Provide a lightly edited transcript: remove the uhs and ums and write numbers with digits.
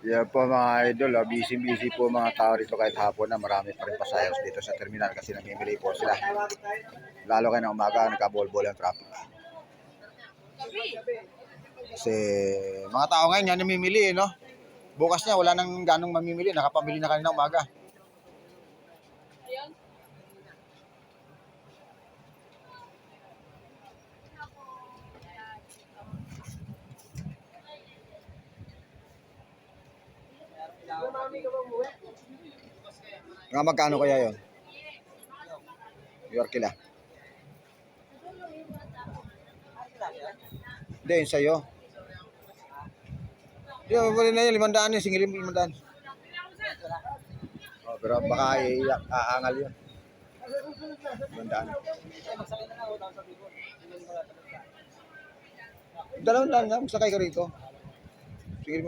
Yan po mga idol, busy-busy po mga tao rito kahit hapon na marami pa rin pasayos dito sa terminal kasi namimili po sila. Lalo kayo na umaga, nagkabol-bol ang traffic. Kasi mga tao ngayon yan namimili, no? Bukas niya wala nang ganong mamimili, nakapamili na kanina umaga. Nga magkano kaya yon? Yorkila. Hindi, yun sa'yo. Hindi, mabali na yun, 500 yun, singilin mo 500. Oh, pero baka aangal yun. 500. 200 lang, magsakay ka rito. Singilin mo